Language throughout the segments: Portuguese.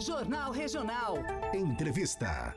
Jornal Regional. Entrevista.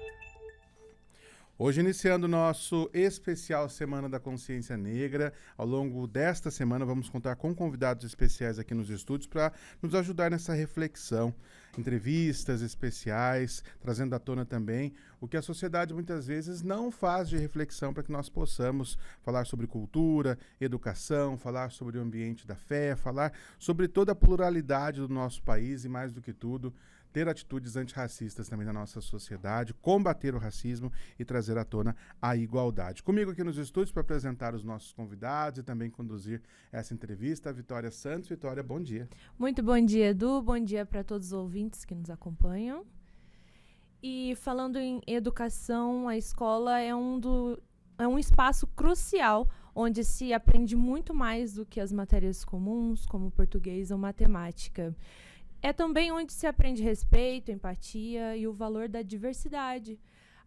Hoje, iniciando o nosso especial Semana da Consciência Negra. Ao longo desta semana, vamos contar com convidados especiais aqui nos estúdios para nos ajudar nessa reflexão. Entrevistas especiais, trazendo à tona também o que a sociedade muitas vezes não faz de reflexão para que nós possamos falar sobre cultura, educação, falar sobre o ambiente da fé, falar sobre toda a pluralidade do nosso país e, mais do que tudo, ter atitudes antirracistas também na nossa sociedade, combater o racismo e trazer à tona a igualdade. Comigo aqui nos estúdios para apresentar os nossos convidados e também conduzir essa entrevista, a Vitória Santos. Vitória, bom dia. Muito bom dia, Edu. Bom dia para todos os ouvintes que nos acompanham. E falando em educação, a escola é um espaço crucial onde se aprende muito mais do que as matérias comuns, como português ou matemática. É também onde se aprende respeito, empatia e o valor da diversidade.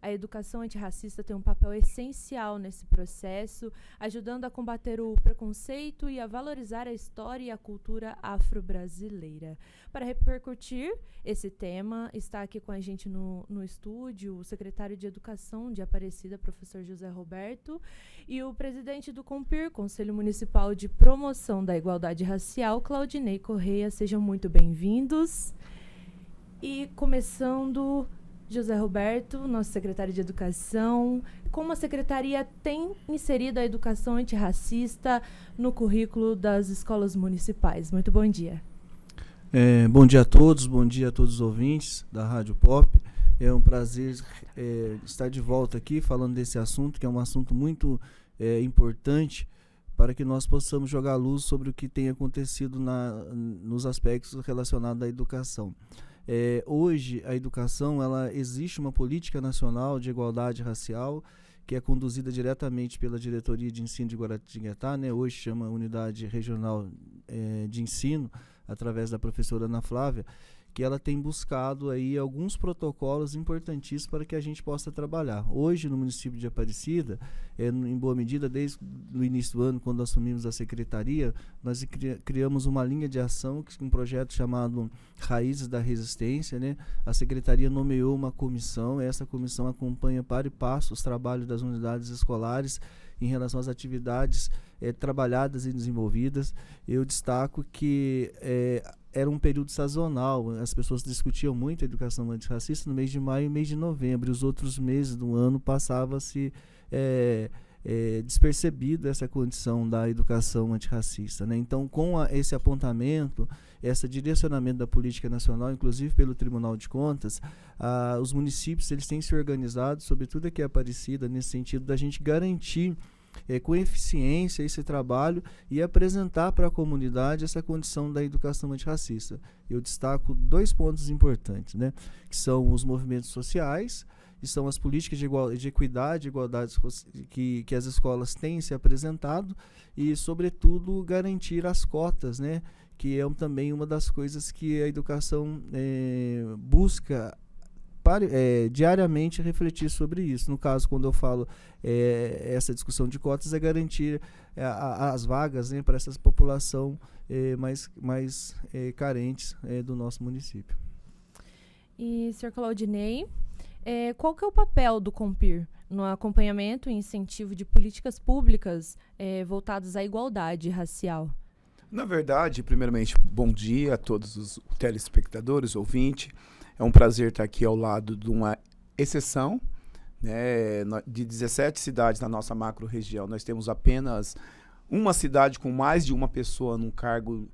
A educação antirracista tem um papel essencial nesse processo, ajudando a combater o preconceito e a valorizar a história e a cultura afro-brasileira. Para repercutir esse tema, está aqui com a gente no estúdio o secretário de Educação de Aparecida, professor José Roberto, e o presidente do COMPIR, Conselho Municipal de Promoção da Igualdade Racial, Claudinei Correia. Sejam muito bem-vindos. E começando... José Roberto, nosso secretário de Educação, como a Secretaria tem inserido a educação antirracista no currículo das escolas municipais? Muito bom dia. Bom dia a todos os ouvintes da Rádio Pop. É um prazer estar de volta aqui falando desse assunto, que é um assunto muito importante para que nós possamos jogar luz sobre o que tem acontecido nos aspectos relacionados à educação. Hoje, a educação, existe uma política nacional de igualdade racial que é conduzida diretamente pela Diretoria de Ensino de Guaratinguetá, né? Hoje chama Unidade Regional de Ensino, através da professora Ana Flávia, que ela tem buscado aí alguns protocolos importantíssimos para que a gente possa trabalhar. Hoje, no município de Aparecida, em boa medida, desde o início do ano, quando assumimos a secretaria, nós criamos uma linha de ação, um projeto chamado Raízes da Resistência, né? A secretaria nomeou uma comissão, essa comissão acompanha para e passo os trabalhos das unidades escolares em relação às atividades trabalhadas e desenvolvidas. Eu destaco que era um período sazonal, as pessoas discutiam muito a educação antirracista no mês de maio e mês de novembro, e os outros meses do ano passava-se despercebido essa condição da educação antirracista, né? Então, com esse apontamento, esse direcionamento da política nacional, inclusive pelo Tribunal de Contas, os municípios eles têm se organizado, sobretudo aqui em Aparecida, nesse sentido da gente garantir com eficiência esse trabalho e apresentar para a comunidade essa condição da educação antirracista. Eu destaco 2 pontos importantes, né? Que são os movimentos sociais, que são as políticas de equidade e igualdade que as escolas têm se apresentado e, sobretudo, garantir as cotas, né? Que é também uma das coisas que a educação busca diariamente refletir sobre isso. No caso, quando eu falo essa discussão de cotas, é garantir as vagas, né, para essa população mais carentes do nosso município. E, Sr. Claudinei, qual que é o papel do COMPIR no acompanhamento e incentivo de políticas públicas voltadas à igualdade racial? Na verdade, primeiramente, bom dia a todos os telespectadores, ouvintes. É um prazer estar aqui ao lado de uma exceção, né? De 17 cidades na nossa macro-região. Nós temos apenas uma cidade com mais de uma pessoa num cargo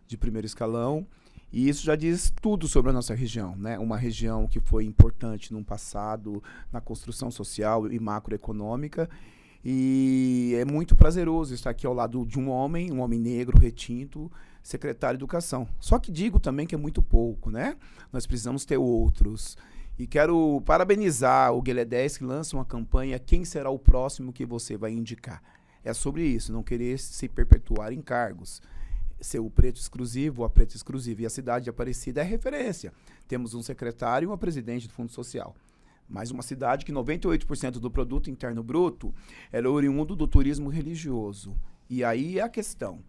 de primeiro escalão, e isso já diz tudo sobre a nossa região, né? Uma região que foi importante no passado na construção social e macroeconômica, e é muito prazeroso estar aqui ao lado de um homem negro, retinto, secretário de Educação. Só que digo também que é muito pouco, né? Nós precisamos ter outros. E quero parabenizar o Guilherme 10, que lança uma campanha Quem será o próximo que você vai indicar? É sobre isso, não querer se perpetuar em cargos. Ser o preto exclusivo ou a preta exclusiva. E a cidade de Aparecida é referência. Temos um secretário e uma presidente do Fundo Social. Mas uma cidade que 98% do produto interno bruto é oriundo do turismo religioso. E aí é a questão.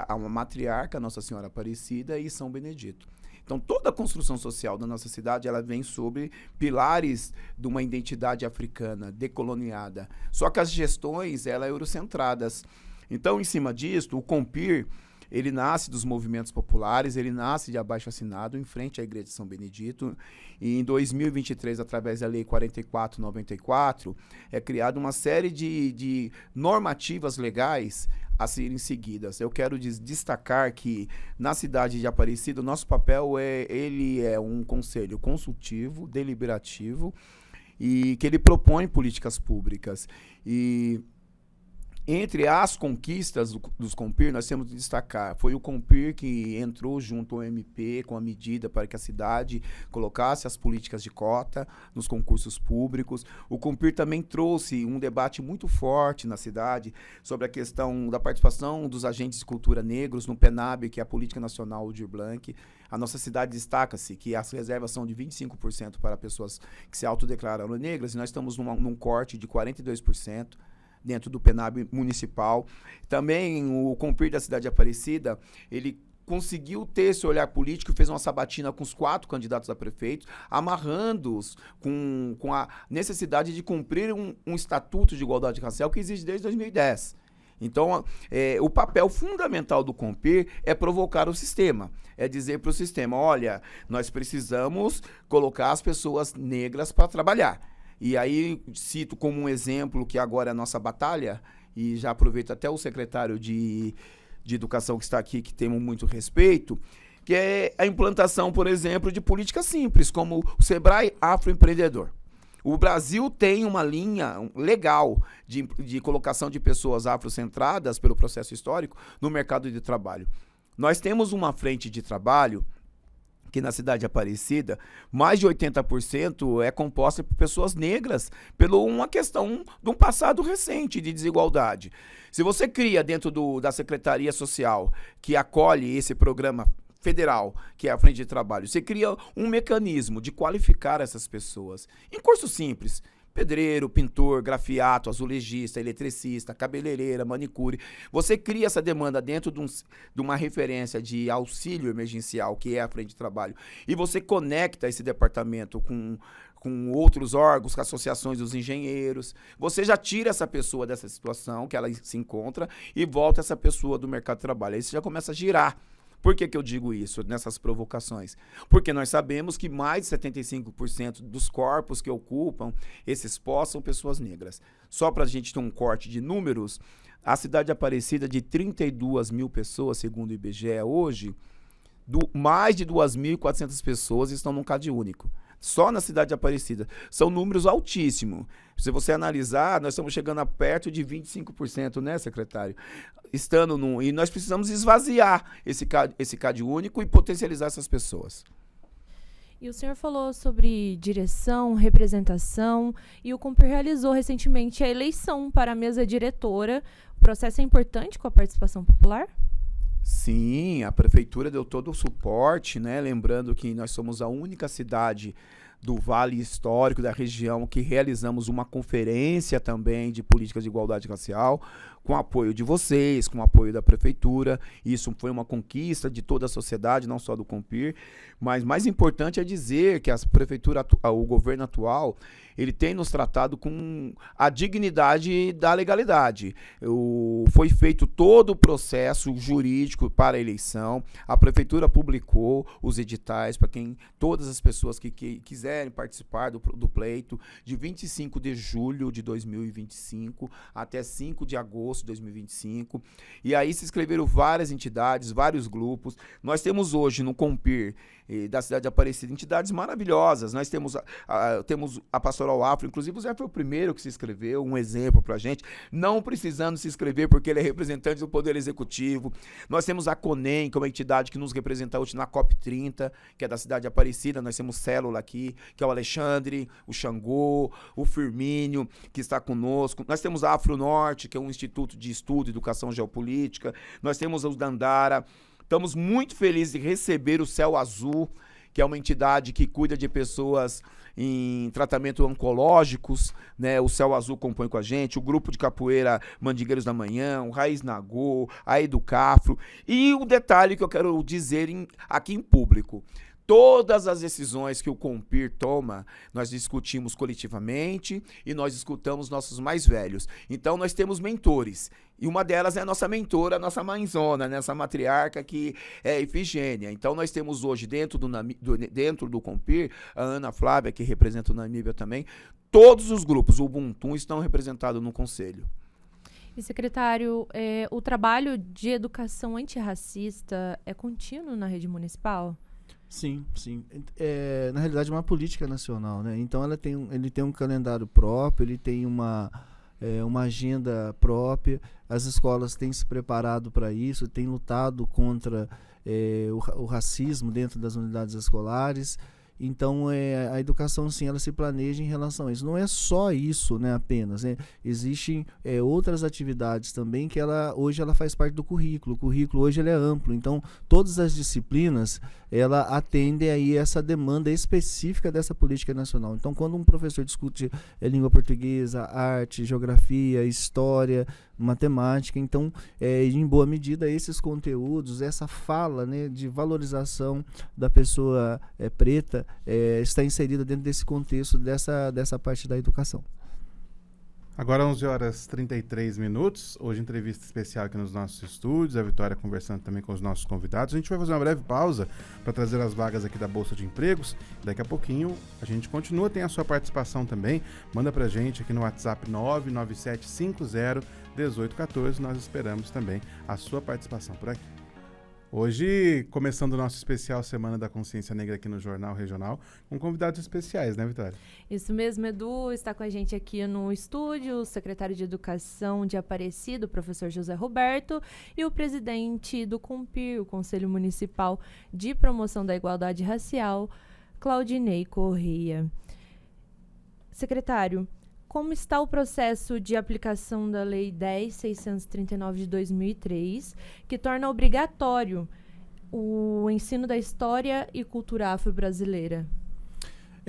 A matriarca Nossa Senhora Aparecida e São Benedito. Então, toda a construção social da nossa cidade, ela vem sobre pilares de uma identidade africana, decoloniada. Só que as gestões, elas são eurocentradas. Então, em cima disso, o COMPIR, ele nasce dos movimentos populares, ele nasce de abaixo-assinado em frente à Igreja de São Benedito. E em 2023, através da Lei 4494, é criada uma série de normativas legais a serem seguidas. Eu quero destacar que na cidade de Aparecida, o nosso papel é um conselho consultivo, deliberativo, e que ele propõe políticas públicas. E entre as conquistas dos COMPIR, nós temos que destacar, foi o COMPIR que entrou junto ao MP com a medida para que a cidade colocasse as políticas de cota nos concursos públicos. O COMPIR também trouxe um debate muito forte na cidade sobre a questão da participação dos agentes de cultura negros no PENAB, que é a Política Nacional Aldir Blanc. A nossa cidade destaca-se que as reservas são de 25% para pessoas que se autodeclararam negras, e nós estamos num corte de 42%. Dentro do PENAB municipal. Também o COMPIR da cidade de Aparecida, ele conseguiu ter esse olhar político, fez uma sabatina com os 4 candidatos a prefeito, amarrando-os com a necessidade de cumprir um estatuto de igualdade racial que existe desde 2010. Então, o papel fundamental do COMPIR é provocar o sistema, é dizer para o sistema, olha, nós precisamos colocar as pessoas negras para trabalhar. E aí cito como um exemplo que agora é a nossa batalha, e já aproveito até o secretário de Educação que está aqui, que temos muito respeito, que é a implantação, por exemplo, de políticas simples, como o Sebrae Afroempreendedor. O Brasil tem uma linha legal de colocação de pessoas afrocentradas pelo processo histórico no mercado de trabalho. Nós temos uma frente de trabalho que na cidade de Aparecida, mais de 80% é composta por pessoas negras, por uma questão de um passado recente de desigualdade. Se você cria dentro da Secretaria Social, que acolhe esse programa federal, que é a Frente de Trabalho, você cria um mecanismo de qualificar essas pessoas em curso simples, pedreiro, pintor, grafiato, azulejista, eletricista, cabeleireira, manicure. Você cria essa demanda dentro de uma referência de auxílio emergencial, que é a Frente de Trabalho, e você conecta esse departamento com outros órgãos, com associações dos engenheiros. Você já tira essa pessoa dessa situação que ela se encontra e volta essa pessoa do mercado de trabalho. Aí você já começa a girar. Por que eu digo isso nessas provocações? Porque nós sabemos que mais de 75% dos corpos que ocupam esses postos são pessoas negras. Só para a gente ter um corte de números, a cidade de Aparecida, de 32 mil pessoas, segundo o IBGE hoje, mais de 2.400 pessoas estão num CAD único. Só na cidade de Aparecida. São números altíssimos. Se você analisar, nós estamos chegando a perto de 25%, né, secretário? E nós precisamos esvaziar esse CAD único e potencializar essas pessoas. E o senhor falou sobre direção, representação, e o COMPIR realizou recentemente a eleição para a mesa diretora. O processo é importante com a participação popular? Sim, a prefeitura deu todo o suporte, né? Lembrando que nós somos a única cidade do Vale Histórico da região que realizamos uma conferência também de políticas de igualdade racial, com apoio de vocês, com apoio da prefeitura. Isso foi uma conquista de toda a sociedade, não só do COMPIR, mas mais importante é dizer que a prefeitura, o governo atual, ele tem nos tratado com a dignidade da legalidade. Foi feito todo o processo jurídico para a eleição, a prefeitura publicou os editais para todas as pessoas que quiserem participar do pleito, de 25 de julho de 2025 até 5 de agosto de 2025. E aí se inscreveram várias entidades, vários grupos. Nós temos hoje no COMPIR da cidade de Aparecida entidades maravilhosas. Nós temos a Pastoral Afro, inclusive o Zé foi o primeiro que se inscreveu, um exemplo pra gente, não precisando se inscrever porque ele é representante do Poder Executivo. Nós temos a CONEM, que é uma entidade que nos representa hoje na COP30, que é da cidade de Aparecida. Nós temos célula aqui, que é o Alexandre, o Xangô, o Firmínio, que está conosco. Nós temos a Afro Norte, que é um instituto de estudo e educação geopolítica. Nós temos os Dandara. Estamos muito felizes de receber o Céu Azul, que é uma entidade que cuida de pessoas em tratamento oncológicos, né? O Céu Azul compõe com a gente, o grupo de capoeira Mandingueiros da Manhã, o Raiz Nagô, a Educafro. E o detalhe que eu quero dizer aqui em público: Todas as decisões que o Compir toma, nós discutimos coletivamente e nós escutamos nossos mais velhos. Então, nós temos mentores. E uma delas é a nossa mentora, a nossa mãezona, né? Essa matriarca que é Efigênia. Então, nós temos hoje, dentro do Compir, a Ana Flávia, que representa o Namíbia também, todos os grupos, o Ubuntu, estão representados no conselho. E, secretário, o trabalho de educação antirracista é contínuo na rede municipal? Sim, sim. Na realidade, é uma política nacional, né? Então, ele tem um calendário próprio, ele tem uma agenda própria. As escolas têm se preparado para isso, têm lutado contra o racismo dentro das unidades escolares. Então, a educação, sim, ela se planeja em relação a isso. Não é só isso, né, apenas. Né? Existem outras atividades também que hoje ela faz parte do currículo. O currículo hoje ele é amplo. Então, todas as disciplinas, ela atende aí essa demanda específica dessa política nacional. Então, quando um professor discute língua portuguesa, arte, geografia, história, matemática, então, em boa medida, esses conteúdos, essa fala, né, de valorização da pessoa preta, está inserida dentro desse contexto dessa parte da educação. Agora 11h33. Hoje entrevista especial aqui nos nossos estúdios, a Vitória conversando também com os nossos convidados. A gente vai fazer uma breve pausa para trazer as vagas aqui da Bolsa de Empregos. Daqui a pouquinho a gente continua, tem a sua participação também. Manda pra gente aqui no WhatsApp 997501814. Nós esperamos também a sua participação por aqui. Hoje, começando o nosso especial Semana da Consciência Negra aqui no Jornal Regional, com convidados especiais, né, Vitória? Isso mesmo, Edu. Está com a gente aqui no estúdio o secretário de Educação de Aparecida, o professor José Roberto, e o presidente do COMPIR, o Conselho Municipal de Promoção da Igualdade Racial, Claudinei Correia. Secretário, como está o processo de aplicação da Lei 10.639 de 2003, que torna obrigatório o ensino da história e cultura afro-brasileira?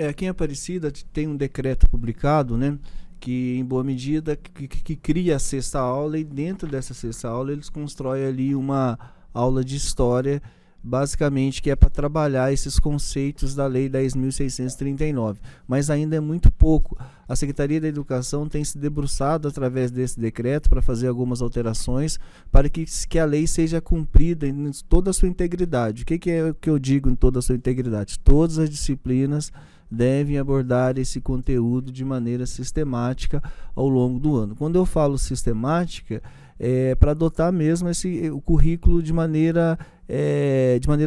Aqui em Aparecida tem um decreto publicado, né, que em boa medida que cria a sexta aula, e dentro dessa sexta aula eles constroem ali uma aula de história, basicamente, que é para trabalhar esses conceitos da Lei 10.639, mas ainda é muito pouco. A Secretaria da Educação tem se debruçado através desse decreto para fazer algumas alterações para que a lei seja cumprida em toda a sua integridade. O que é o que eu digo em toda a sua integridade? Todas as disciplinas devem abordar esse conteúdo de maneira sistemática ao longo do ano. Quando eu falo sistemática, é para adotar mesmo o currículo de maneira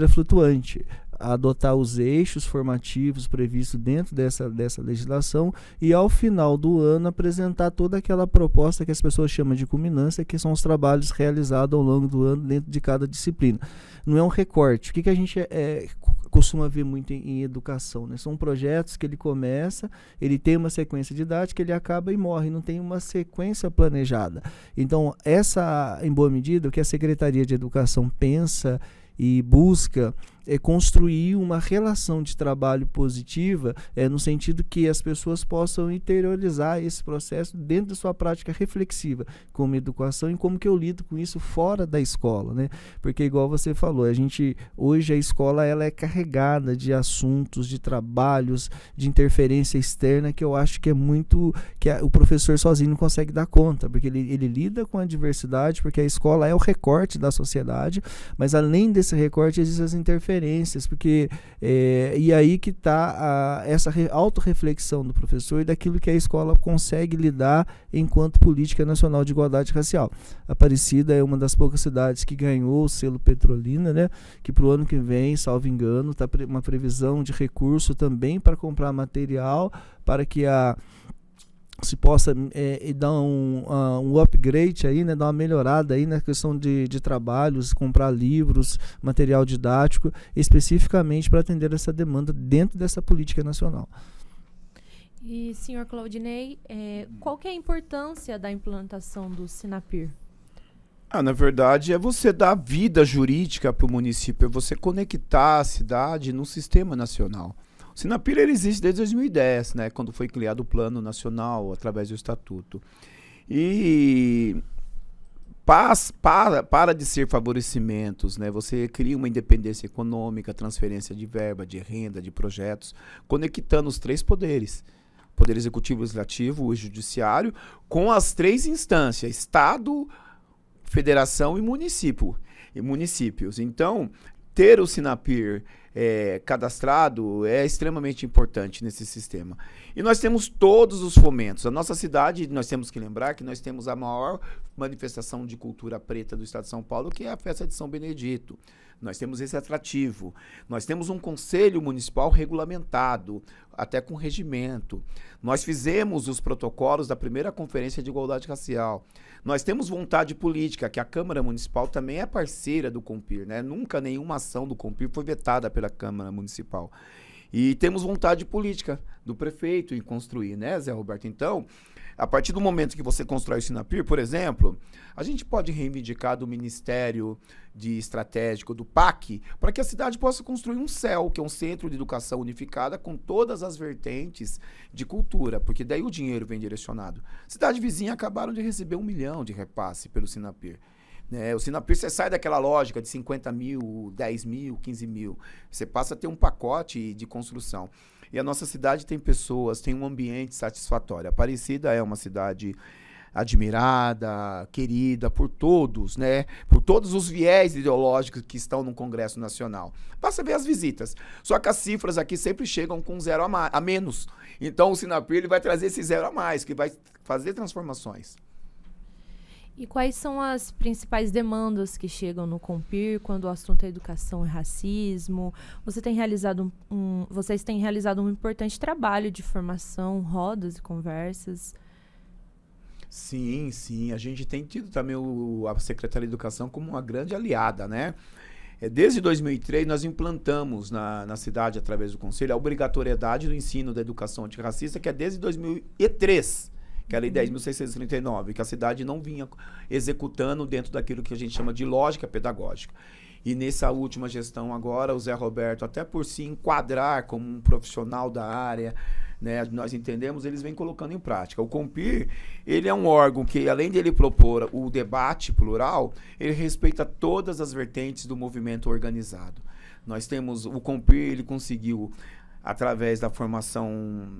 flutuante, adotar os eixos formativos previstos dentro dessa legislação e, ao final do ano, apresentar toda aquela proposta que as pessoas chamam de culminância, que são os trabalhos realizados ao longo do ano dentro de cada disciplina. Não é um recorte. O que a gente costuma ver muito em educação, né? São projetos que ele começa, ele tem uma sequência didática, ele acaba e morre, não tem uma sequência planejada. Então, em boa medida, o que a Secretaria de Educação pensa e busca construir uma relação de trabalho positiva, no sentido que as pessoas possam interiorizar esse processo dentro da sua prática reflexiva como educação e como que eu lido com isso fora da escola, né? Porque, igual você falou, hoje a escola ela é carregada de assuntos, de trabalhos, de interferência externa, que eu acho que o professor sozinho não consegue dar conta, porque ele lida com a diversidade, porque a escola é o recorte da sociedade, mas além desse recorte existem as interferências, porque e aí que está essa autorreflexão do professor e daquilo que a escola consegue lidar enquanto política nacional de igualdade racial. Aparecida é uma das poucas cidades que ganhou o selo Petrolina, né, que para o ano que vem, salvo engano, está uma previsão de recurso também para comprar material para que se possa dar um upgrade aí, né, dar uma melhorada aí na questão de trabalhos, comprar livros, material didático, especificamente para atender essa demanda dentro dessa política nacional. E, senhor Claudinei, qual que é a importância da implantação do Sinapir? Na verdade, é você dar vida jurídica para o município, é você conectar a cidade no sistema nacional. O Sinapir existe desde 2010, né, quando foi criado o Plano Nacional através do Estatuto. E para de ser favorecimentos, né? Você cria uma independência econômica, transferência de verba, de renda, de projetos, conectando os 3 poderes. Poder Executivo, Legislativo e Judiciário, com as 3 instâncias, Estado, Federação e municípios. Então, ter o Sinapir cadastrado é extremamente importante nesse sistema. E nós temos todos os fomentos. A nossa cidade, nós temos que lembrar que nós temos a maior manifestação de cultura preta do estado de São Paulo, que é a festa de São Benedito. Nós temos esse atrativo. Nós temos um conselho municipal regulamentado, até com regimento. Nós fizemos os protocolos da primeira conferência de igualdade racial. Nós temos vontade política, que a Câmara Municipal também é parceira do Compir, né? Nunca nenhuma ação do Compir foi vetada pela Câmara Municipal. E temos vontade política do prefeito em construir, né, Zé Roberto? Então, a partir do momento que você constrói o Sinapir, por exemplo, a gente pode reivindicar do Ministério Estratégico, do PAC, para que a cidade possa construir um CEL, que é um Centro de Educação Unificada, com todas as vertentes de cultura, porque daí o dinheiro vem direcionado. Cidade vizinha acabaram de receber 1 milhão de repasse pelo Sinapir. O Sinapir, você sai daquela lógica de 50 mil, 10 mil, 15 mil. Você passa a ter um pacote de construção. E a nossa cidade tem pessoas, tem um ambiente satisfatório. Aparecida é uma cidade admirada, querida por todos, né? Por todos os viés ideológicos que estão no Congresso Nacional. Basta ver as visitas. Só que as cifras aqui sempre chegam com 0 a menos. Então o Sinapir ele vai trazer esse 0 a mais, que vai fazer transformações. E quais são as principais demandas que chegam no Compir quando o assunto é educação e racismo? Vocês têm realizado um importante trabalho de formação, rodas e conversas. Sim. A gente tem tido também a Secretaria de Educação como uma grande aliada, né? Desde 2003, nós implantamos na cidade, através do Conselho, a obrigatoriedade do ensino da educação antirracista, que é desde 2003. Que é a Lei 10.639, que a cidade não vinha executando dentro daquilo que a gente chama de lógica pedagógica. E nessa última gestão agora, o Zé Roberto, até por se enquadrar como um profissional da área, né, nós entendemos, eles vêm colocando em prática. O Compir, ele é um órgão que, além de ele propor o debate plural, ele respeita todas as vertentes do movimento organizado. Nós temos, o Compir, ele conseguiu, através da formação,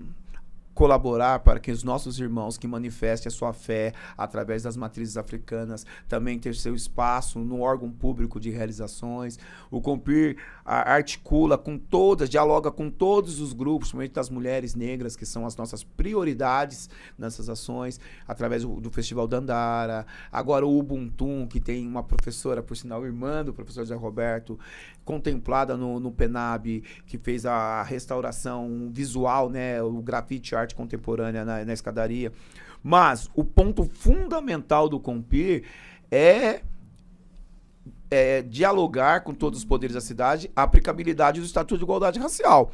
colaborar para que os nossos irmãos que manifestem a sua fé através das matrizes africanas também ter seu espaço no órgão público de realizações. O Compir articula com todas, dialoga com todos os grupos, principalmente das mulheres negras, que são as nossas prioridades nessas ações, através do Festival Dandara. Agora o Ubuntu, que tem uma professora, por sinal, irmã do professor Zé Roberto, contemplada no PENAB, que fez a restauração visual, né, o grafite arte contemporânea na escadaria. Mas o ponto fundamental do Compir é dialogar com todos os poderes da cidade a aplicabilidade do Estatuto de Igualdade Racial.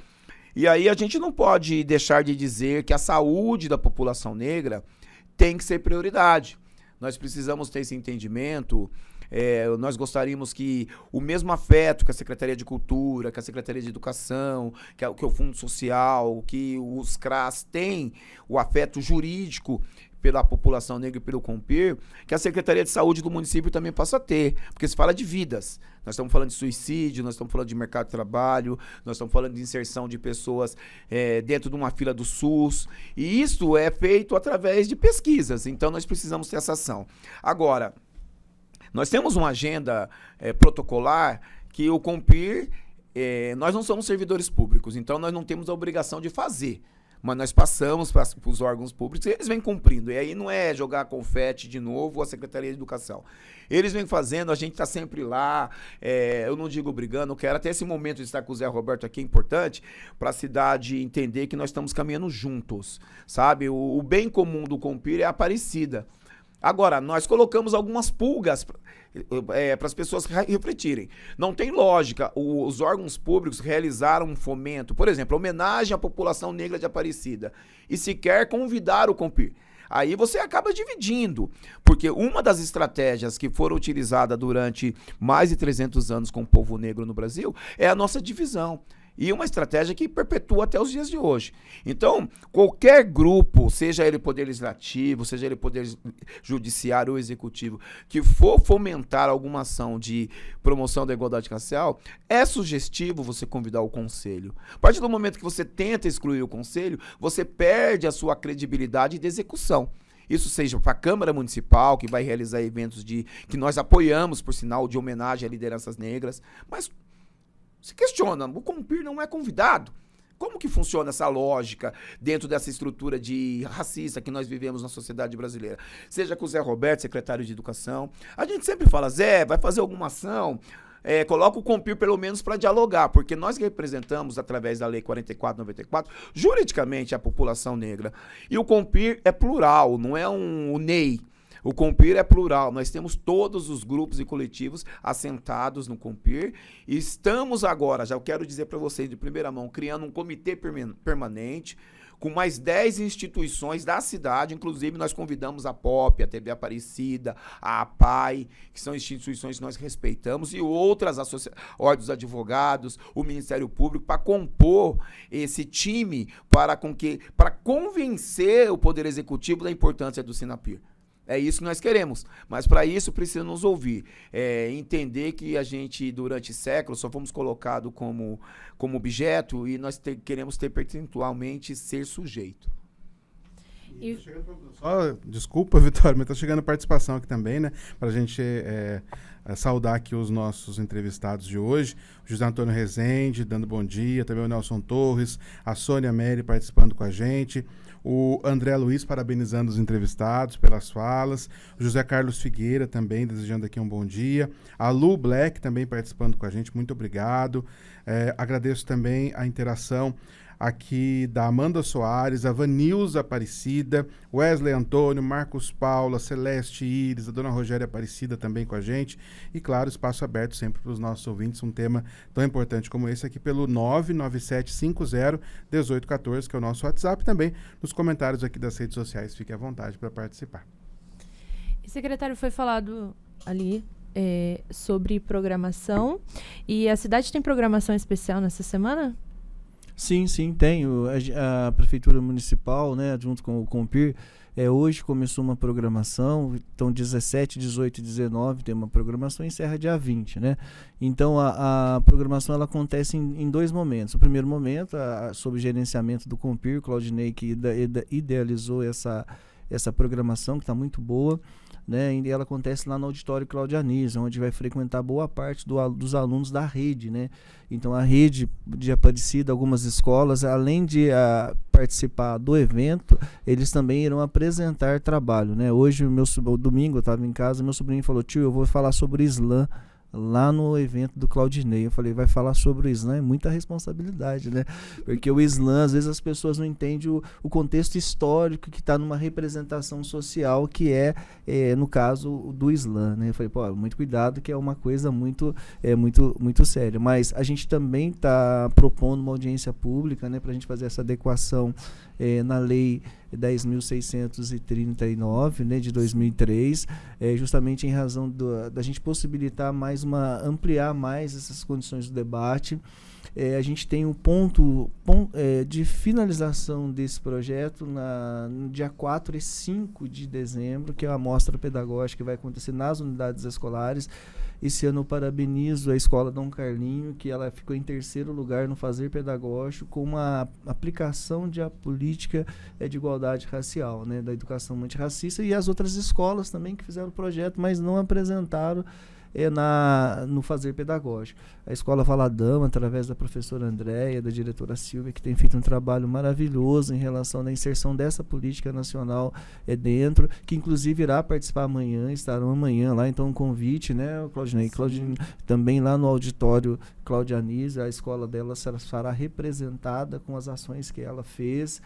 E aí a gente não pode deixar de dizer que a saúde da população negra tem que ser prioridade. Nós precisamos ter esse entendimento. Nós gostaríamos que o mesmo afeto que a Secretaria de Cultura, que a Secretaria de Educação, que o Fundo Social, que os CRAS têm, o afeto jurídico pela população negra e pelo Compir, que a Secretaria de Saúde do município também possa a ter, porque se fala de vidas. Nós estamos falando de suicídio, nós estamos falando de mercado de trabalho, nós estamos falando de inserção de pessoas dentro de uma fila do SUS, e isso é feito através de pesquisas, então nós precisamos ter essa ação. Agora, nós temos uma agenda protocolar que o Compir, nós não somos servidores públicos, então nós não temos a obrigação de fazer, mas nós passamos para os órgãos públicos e eles vêm cumprindo. E aí não é jogar confete de novo a Secretaria de Educação. Eles vêm fazendo, a gente está sempre lá, eu não digo brigando, eu quero até esse momento de estar com o Zé Roberto aqui, é importante, para a cidade entender que nós estamos caminhando juntos, sabe? O bem comum do Compir é a Aparecida. Agora, nós colocamos algumas pulgas para as pessoas refletirem. Não tem lógica os órgãos públicos realizaram um fomento, por exemplo, homenagem à população negra de Aparecida, e sequer convidar o Compir. Aí você acaba dividindo, porque uma das estratégias que foram utilizadas durante mais de 300 anos com o povo negro no Brasil é a nossa divisão. E uma estratégia que perpetua até os dias de hoje. Então, qualquer grupo, seja ele poder legislativo, seja ele poder judiciário ou executivo, que for fomentar alguma ação de promoção da igualdade racial, é sugestivo você convidar o conselho. A partir do momento que você tenta excluir o conselho, você perde a sua credibilidade de execução. Isso seja para a Câmara Municipal, que vai realizar eventos que nós apoiamos, por sinal, de homenagem a lideranças negras, mas se questiona, o Compir não é convidado. Como que funciona essa lógica dentro dessa estrutura de racista que nós vivemos na sociedade brasileira? Seja com o Zé Roberto, secretário de Educação. A gente sempre fala, Zé, vai fazer alguma ação? Coloca o Compir pelo menos para dialogar, porque nós representamos, através da Lei 4494, juridicamente a população negra. E o Compir é plural, não é o NEI. O Compir é plural, nós temos todos os grupos e coletivos assentados no Compir e estamos agora, já quero dizer para vocês de primeira mão, criando um comitê permanente com mais 10 instituições da cidade, inclusive nós convidamos a POP, a TV Aparecida, a APAI, que são instituições que nós respeitamos, e outras ordens dos advogados, o Ministério Público, para compor esse time para convencer o Poder Executivo da importância do Sinapir. É isso que nós queremos, mas para isso precisa nos ouvir, entender que a gente, durante séculos, só fomos colocados como objeto e nós queremos ter percentualmente ser sujeito. Desculpa, Vitória, mas está chegando participação aqui também, né? Para a gente saudar aqui os nossos entrevistados de hoje. O José Antônio Rezende, dando bom dia. Também o Nelson Torres, a Sônia Meri participando com a gente. O André Luiz parabenizando os entrevistados pelas falas. O José Carlos Figueira também desejando aqui um bom dia. A Lu Black também participando com a gente. Muito obrigado. Agradeço também a interação aqui da Amanda Soares, a Vanilza Aparecida, Wesley Antônio, Marcos Paula, Celeste Iris, a Dona Rogéria Aparecida também com a gente. E, claro, espaço aberto sempre para os nossos ouvintes, um tema tão importante como esse aqui pelo 997501814, que é o nosso WhatsApp. Também nos comentários aqui das redes sociais, fique à vontade para participar. E, secretário, foi falado ali sobre programação. E a cidade tem programação especial nessa semana? Sim, tem. A Prefeitura Municipal, né, junto com o Compir, hoje começou uma programação, então 17, 18 e 19 tem uma programação e encerra dia 20, né? Então a programação ela acontece em dois momentos. O primeiro momento, sob gerenciamento do Compir, Claudinei, que idealizou essa programação, que está muito boa, né? E ela acontece lá no Auditório Cláudia Anísio, onde vai frequentar boa parte dos alunos da rede, né? Então a rede de Aparecida, algumas escolas, além de participar do evento, eles também irão apresentar trabalho, né? Hoje, domingo, eu estava em casa, meu sobrinho falou, tio, eu vou falar sobre Islã lá no evento do Claudinei. Eu falei, vai falar sobre o Islã? É muita responsabilidade, né? Porque o Islã, às vezes as pessoas não entendem o contexto histórico que está numa representação social que no caso do Islã, né? Eu falei, pô, muito cuidado, que é uma coisa muito séria. Mas a gente também está propondo uma audiência pública, né, para a gente fazer essa adequação na lei 10.639, né, de 2003, justamente em razão da gente possibilitar ampliar mais essas condições do debate. A gente tem um ponto de finalização desse projeto no dia 4 e 5 de dezembro, que é a mostra pedagógica que vai acontecer nas unidades escolares. Esse ano eu parabenizo a Escola Dom Carlinho, que ela ficou em terceiro lugar no fazer pedagógico com uma aplicação de a política de igualdade racial, né, da educação antirracista, e as outras escolas também que fizeram o projeto, mas não apresentaram no fazer pedagógico. A Escola Valadão, através da professora Andréia, da diretora Silvia, que tem feito um trabalho maravilhoso em relação à inserção dessa política nacional dentro, que inclusive irá participar amanhã, estarão amanhã lá, então um convite, né, Claudinei, também lá no auditório Cláudia Anísio, a escola dela será representada com as ações que ela fez.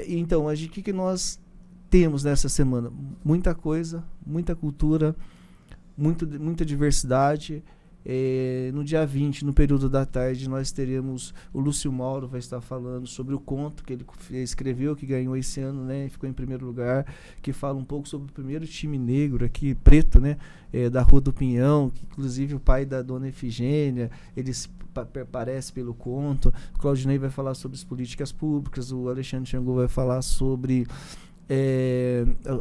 Então, o que nós temos nessa semana? Muita coisa, muita cultura, muita diversidade, No dia 20, no período da tarde, nós teremos o Lúcio Mauro vai estar falando sobre o conto que ele escreveu, que ganhou esse ano, né, ficou em primeiro lugar, que fala um pouco sobre o primeiro time negro aqui, preto, né, da Rua do Pinhão, que inclusive o pai da dona Efigênia, ele aparece pelo conto. O Claudinei vai falar sobre as políticas públicas, o Alexandre Xangô vai falar sobre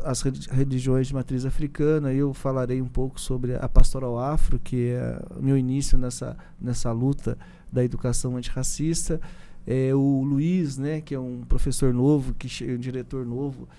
as religiões de matriz africana. Eu falarei um pouco sobre a pastoral afro, que é o meu início nessa luta da educação antirracista. O Luiz, né, que é um professor novo, um diretor novo,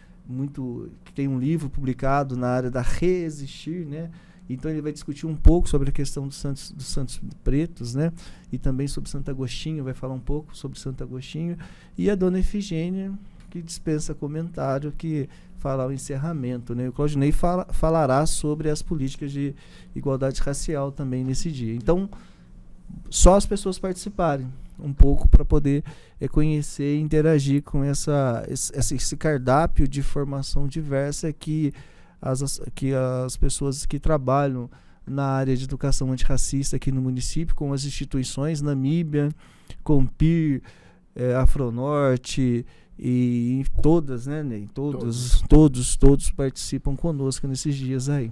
que tem um livro publicado na área da Resistir, né? Então ele vai discutir um pouco sobre a questão dos santos pretos, né? E também sobre Santo Agostinho, vai falar um pouco sobre Santo Agostinho. E a dona Efigênia, que dispensa comentário, que fala o encerramento, né? O Claudinei falará sobre as políticas de igualdade racial também nesse dia. Então, só as pessoas participarem um pouco para poder conhecer e interagir com esse cardápio de formação diversa que as pessoas que trabalham na área de educação antirracista aqui no município, com as instituições Namíbia, Compir, Afronorte, e todas, né, Ney? Todos participam conosco nesses dias aí.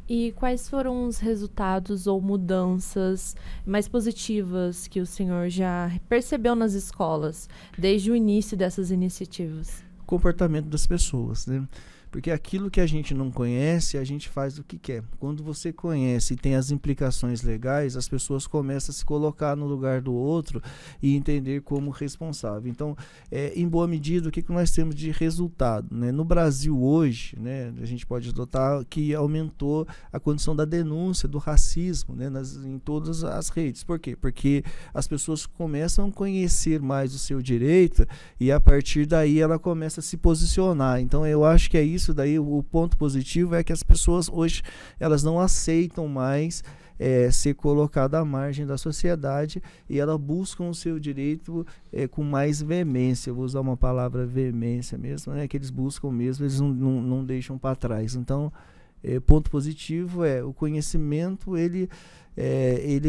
E quais foram os resultados ou mudanças mais positivas que o senhor já percebeu nas escolas, desde o início dessas iniciativas? Comportamento das pessoas, né? Porque aquilo que a gente não conhece, a gente faz o que quer. Quando você conhece e tem as implicações legais, as pessoas começam a se colocar no lugar do outro e entender como responsável. Então, em boa medida, o que nós temos de resultado, né? No Brasil hoje, né, a gente pode notar que aumentou a condição da denúncia do racismo, né, em todas as redes. Por quê? Porque as pessoas começam a conhecer mais o seu direito e, a partir daí, ela começa a se posicionar. Então, eu acho que é isso. Daí o ponto positivo é que as pessoas hoje elas não aceitam mais ser colocada à margem da sociedade e elas buscam o seu direito com mais veemência. Eu vou usar uma palavra veemência mesmo, né? Que eles buscam mesmo, eles não deixam para trás. Então, ponto positivo é o conhecimento, ele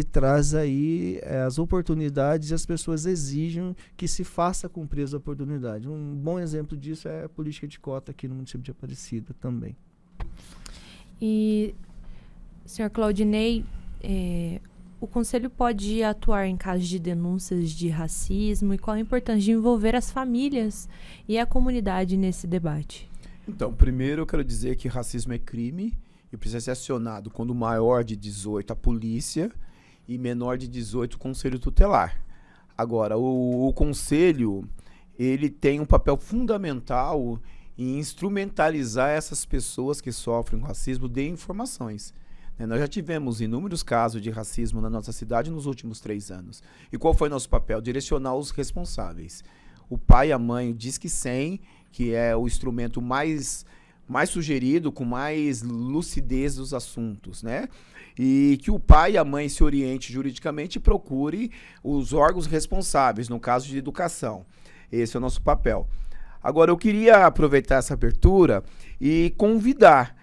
traz aí as oportunidades e as pessoas exigem que se faça cumprir as oportunidades. Um bom exemplo disso é a política de cota aqui no município de Aparecida também. E, senhor Claudinei, o Conselho pode atuar em casos de denúncias de racismo e qual a importância de envolver as famílias e a comunidade nesse debate? Então, primeiro eu quero dizer que racismo é crime e precisa ser acionado quando maior de 18 a polícia e menor de 18 o conselho tutelar. Agora, o conselho, ele tem um papel fundamental em instrumentalizar essas pessoas que sofrem racismo de informações. Nós já tivemos inúmeros casos de racismo na nossa cidade nos últimos 3 anos. E qual foi nosso papel? Direcionar os responsáveis. O pai e a mãe, o Disque 100, que é o instrumento mais sugerido, com mais lucidez dos assuntos, né? E que o pai e a mãe se oriente juridicamente e procure os órgãos responsáveis, no caso de educação. Esse é o nosso papel. Agora, eu queria aproveitar essa abertura e convidar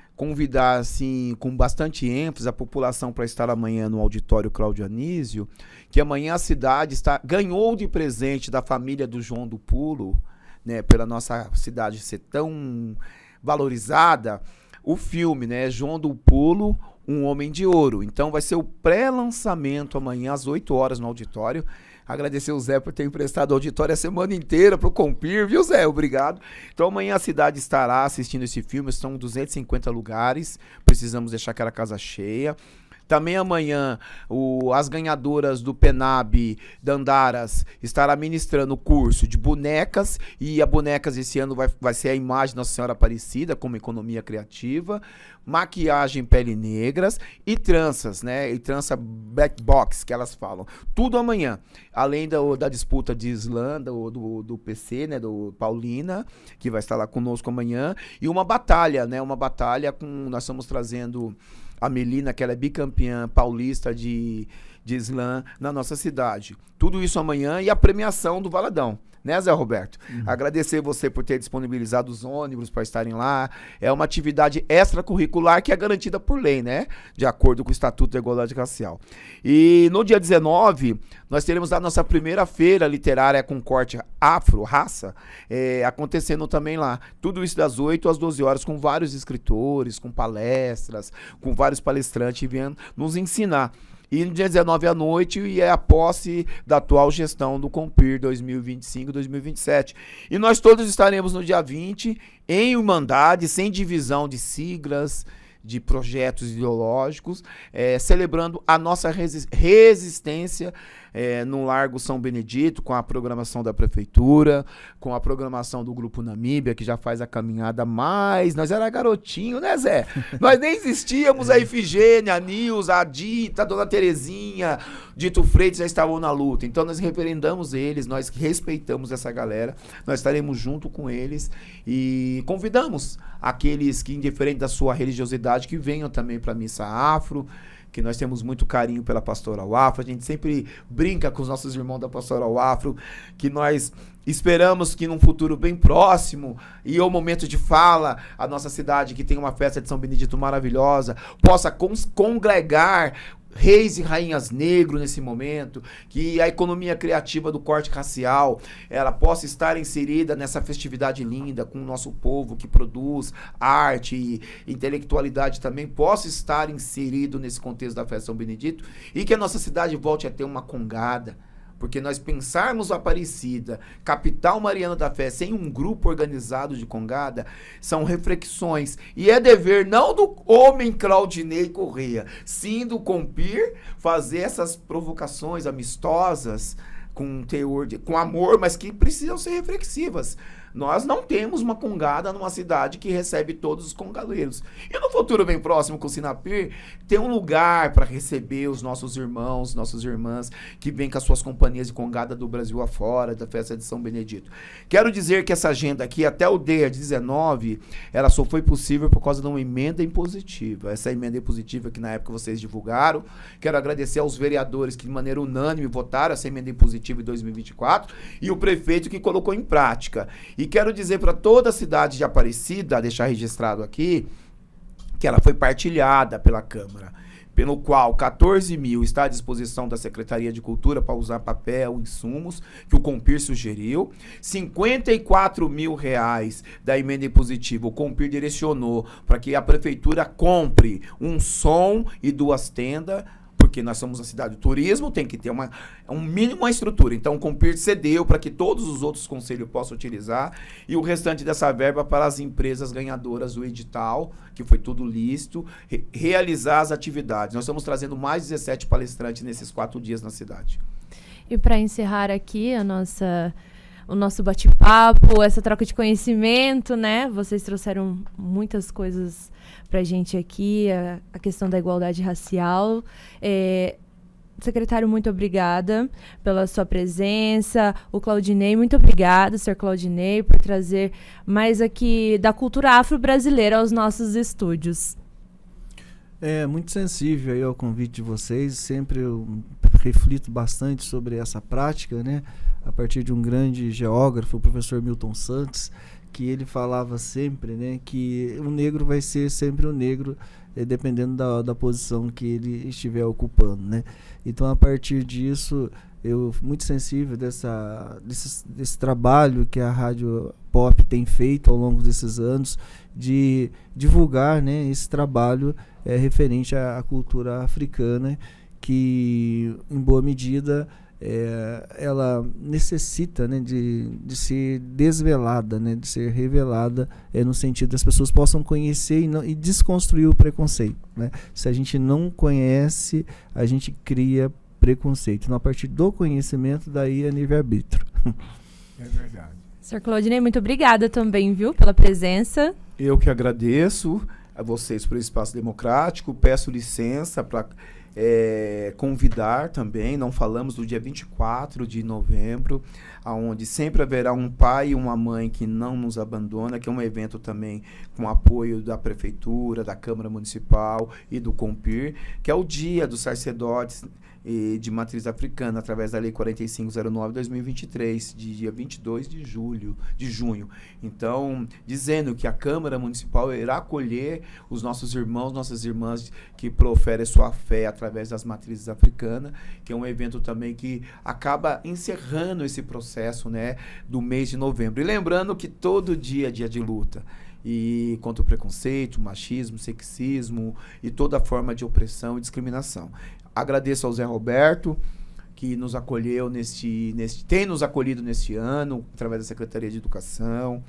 assim, com bastante ênfase a população para estar amanhã no auditório Cláudio Anísio, que amanhã a cidade ganhou de presente da família do João do Pulo, né, pela nossa cidade ser tão valorizada, o filme, né, João do Pulo, Um Homem de Ouro. Então vai ser o pré-lançamento amanhã às 8 horas no auditório. Agradecer o Zé por ter emprestado o auditório a semana inteira para o Compir, viu, Zé? Obrigado. Então amanhã a cidade estará assistindo esse filme, são 250 lugares, precisamos deixar aquela casa cheia. Também amanhã, as ganhadoras do PENAB Dandaras estará ministrando o curso de bonecas, e a bonecas esse ano vai ser a imagem de Nossa Senhora Aparecida, como economia criativa, maquiagem pele negras e tranças, né? E trança black box, que elas falam. Tudo amanhã. Além da disputa de slam, do PC, né? Do Paulina, que vai estar lá conosco amanhã. E uma batalha, né? Uma batalha nós estamos trazendo a Melina, que ela é bicampeã paulista de slam na nossa cidade. Tudo isso amanhã e a premiação do Valadão. né, Zé Roberto? Agradecer você por ter disponibilizado os ônibus para estarem lá. É uma atividade extracurricular que é garantida por lei, né? De acordo com o Estatuto da Igualdade Racial. E no dia 19, nós teremos a nossa primeira feira literária com corte afro-raça, acontecendo também lá. Tudo isso das 8 às 12 horas, com vários escritores, com palestras, com vários palestrantes vindo nos ensinar. E no dia 19 à noite é a posse da atual gestão do Compir 2025-2027. E nós todos estaremos no dia 20 em Irmandade, sem divisão de siglas, de projetos ideológicos, celebrando a nossa resistência no Largo São Benedito, com a programação da Prefeitura, com a programação do Grupo Namíbia, que já faz a caminhada mais... Nós era garotinho, né, Zé? Nós nem existíamos, a Ifigênia, a Nilza, a Dita, a Dona Terezinha, Dito Freitas já estavam na luta. Então nós referendamos eles, nós respeitamos essa galera, nós estaremos junto com eles e convidamos aqueles que, indiferente da sua religiosidade, que venham também para a missa afro, que nós temos muito carinho pela Pastoral Afro. A gente sempre brinca com os nossos irmãos da Pastoral Afro, que nós esperamos que num futuro bem próximo, e o momento de fala, a nossa cidade, que tem uma festa de São Benedito maravilhosa, possa congregar reis e rainhas negros nesse momento, que a economia criativa do corte racial, ela possa estar inserida nessa festividade linda, com o nosso povo que produz arte e intelectualidade também, possa estar inserido nesse contexto da festa São Benedito, e que a nossa cidade volte a ter uma congada. Porque nós pensarmos Aparecida, capital mariana da fé, sem um grupo organizado de congada, são reflexões. E é dever não do homem Claudinei Correia, sim do Compir, fazer essas provocações amistosas, com teor, com amor, mas que precisam ser reflexivas. Nós não temos uma congada numa cidade que recebe todos os congaleiros. E no futuro bem próximo com o Sinapir, tem um lugar para receber os nossos irmãos, nossas irmãs, que vêm com as suas companhias de congada do Brasil afora, da festa de São Benedito. Quero dizer que essa agenda aqui, até o dia 19, ela só foi possível por causa de uma emenda impositiva. Essa emenda impositiva que na época vocês divulgaram. Quero agradecer aos vereadores que de maneira unânime votaram essa emenda impositiva em 2024 e o prefeito que colocou em prática. E quero dizer para toda a cidade de Aparecida, deixar registrado aqui, que ela foi partilhada pela Câmara, pelo qual 14 mil está à disposição da Secretaria de Cultura para usar papel, insumos, que o Compir sugeriu. 54 mil reais da emenda impositiva, o Compir direcionou para que a Prefeitura compre um som e 2 tendas, porque nós somos uma cidade de turismo, tem que ter um mínimo uma estrutura. Então, o Compir cedeu para que todos os outros conselhos possam utilizar, e o restante dessa verba para as empresas ganhadoras do edital, que foi tudo lícito, realizar as atividades. Nós estamos trazendo mais 17 palestrantes nesses 4 dias na cidade. E para encerrar aqui o nosso bate-papo, essa troca de conhecimento, né? Vocês trouxeram muitas coisas pra gente aqui, a questão da igualdade racial. Secretário, muito obrigada pela sua presença. O Claudinei, muito obrigada, Sr. Claudinei, por trazer mais aqui da cultura afro-brasileira aos nossos estúdios. É muito sensível aí ao convite de vocês. Sempre eu reflito bastante sobre essa prática, né? A partir de um grande geógrafo, o professor Milton Santos, que ele falava sempre, né, que o negro vai ser sempre o negro, dependendo da posição que ele estiver ocupando, né? Então, a partir disso, eu muito sensível desse trabalho que a Rádio Pop tem feito ao longo desses anos, de divulgar, né, esse trabalho referente à cultura africana, que, em boa medida, ela necessita, né, de ser desvelada, né, de ser revelada, no sentido das pessoas possam conhecer e desconstruir o preconceito, né? Se a gente não conhece, a gente cria preconceito. Então, a partir do conhecimento, daí é livre-arbítrio. É verdade. Sr. Claudinei, muito obrigada também, viu, pela presença. Eu que agradeço a vocês por esse espaço democrático, peço licença para convidar também, não falamos do dia 24 de novembro, onde sempre haverá um pai e uma mãe que não nos abandona, que é um evento também com apoio da Prefeitura, da Câmara Municipal e do Compir, que é o dia dos sacerdotes de matriz africana, através da Lei 4509/2023, de dia 22 de junho. Então, dizendo que a Câmara Municipal irá acolher os nossos irmãos, nossas irmãs que proferem sua fé através das matrizes africanas, que é um evento também que acaba encerrando esse processo, né, do mês de novembro. E lembrando que todo dia é dia de luta. E contra o preconceito, o machismo, o sexismo e toda forma de opressão e discriminação. Agradeço ao Zé Roberto, que nos acolheu tem nos acolhido neste ano, através da Secretaria de Educação.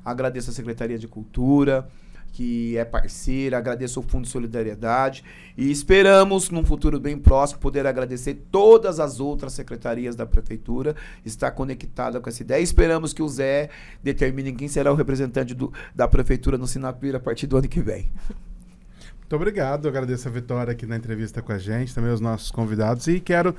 Agradeço à Secretaria de Cultura, que é parceira. Agradeço ao Fundo de Solidariedade. E esperamos, num futuro bem próximo, poder agradecer todas as outras secretarias da Prefeitura, estar conectada com essa ideia. Esperamos que o Zé determine quem será o representante da Prefeitura no Sinapira a partir do ano que vem. Muito obrigado, eu agradeço a Vitória aqui na entrevista com a gente, também os nossos convidados, e quero